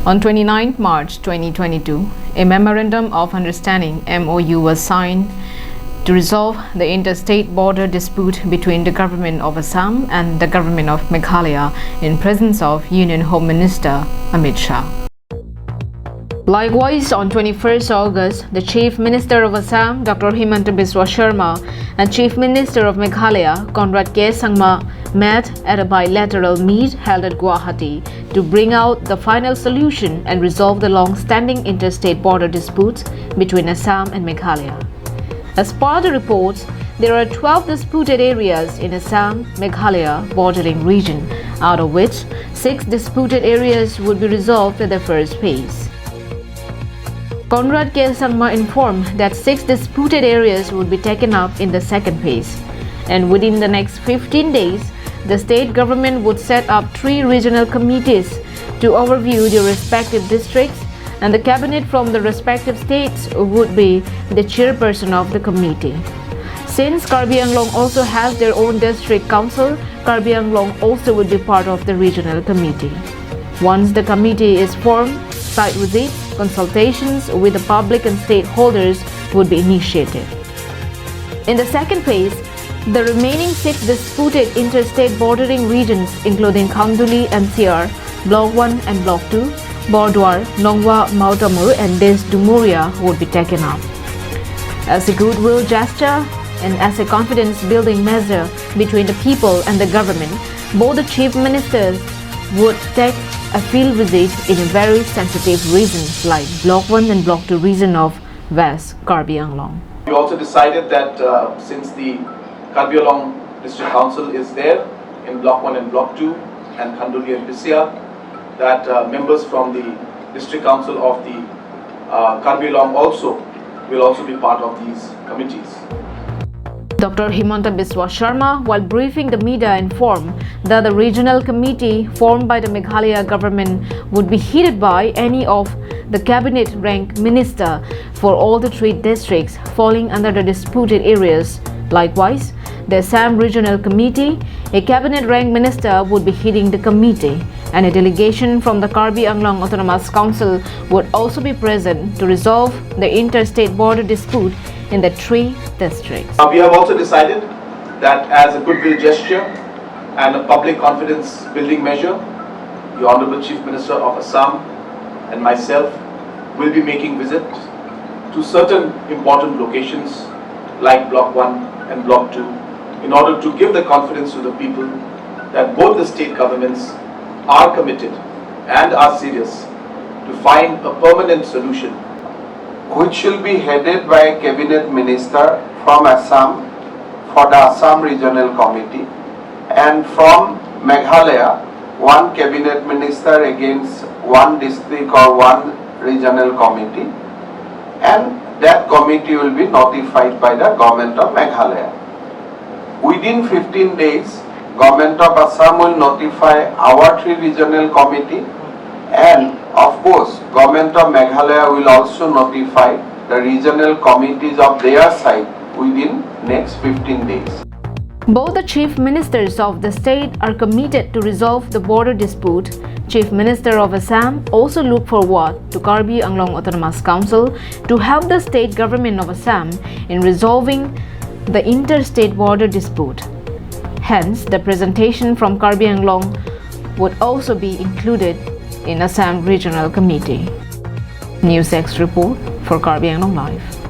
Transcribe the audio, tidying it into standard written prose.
On 29 March 2022, a Memorandum of Understanding (MOU) was signed to resolve the interstate border dispute between the Government of Assam and the Government of Meghalaya in presence of Union Home Minister Amit Shah. Likewise, on 21st August, the Chief Minister of Assam, Dr. Himanta Biswa Sharma, and Chief Minister of Meghalaya, Conrad K. Sangma, met at a bilateral meet held at Guwahati to bring out the final solution and resolve the long-standing interstate border disputes between Assam and Meghalaya. As per the reports, there are 12 disputed areas in Assam, Meghalaya bordering region, out of which 6 disputed areas would be resolved in the first phase. Conrad K. Sangma informed that 6 disputed areas would be taken up in the second phase, and within the next 15 days, the state government would set up 3 regional committees to overview their respective districts, and the cabinet from the respective states would be the chairperson of the committee. Since Karbi Anglong also has their own district council, Karbi Anglong also would be part of the regional committee. Once the committee is formed, site visits, consultations with the public and stakeholders would be initiated. In the second phase, the remaining 6 disputed interstate bordering regions including Khanduli NCR, Block 1 and Block 2, Bordwar, Nongwa, Mautamur and Des Dumuria would be taken up. As a goodwill gesture and as a confidence-building measure between the people and the government, both the chief ministers would take a field visit in a very sensitive regions like Block 1 and Block 2 region of West Karbi Anglong. We also decided that since the Karbi Anglong District Council is there in Block 1 and Block 2 and Khanduli and Bisia, that members from the District Council of the Karbi Anglong will also be part of these committees. Dr. Himanta Biswa Sharma, while briefing the media, informed that the regional committee formed by the Meghalaya government would be headed by any of the cabinet rank minister for all the 3 districts falling under the disputed areas. Likewise, the Assam Regional Committee, a cabinet rank minister would be heading the committee, and a delegation from the Karbi Anglong Autonomous Council would also be present to resolve the interstate border dispute in the 3 districts. We have also decided that as a goodwill gesture and a public confidence building measure, the Honorable Chief Minister of Assam and myself will be making visits to certain important locations like Block 1 and Block 2 in order to give the confidence to the people that both the state governments are committed and are serious to find a permanent solution, which will be headed by a cabinet minister from Assam for the Assam Regional Committee, and from Meghalaya, 1 cabinet minister against 1 district or 1 regional committee, and that committee will be notified by the government of Meghalaya. Within 15 days, government of Assam will notify our 3 regional committee, and of course, government of Meghalaya will also notify the regional committees of their side within next 15 days. Both the chief ministers of the state are committed to resolve the border dispute. Chief Minister of Assam also look forward to Karbi Anglong Autonomous Council to help the state government of Assam in resolving the interstate border dispute. Hence, the presentation from Karbi Anglong would also be included in Assam Regional Committee. News X report for Karbi Anglong Live.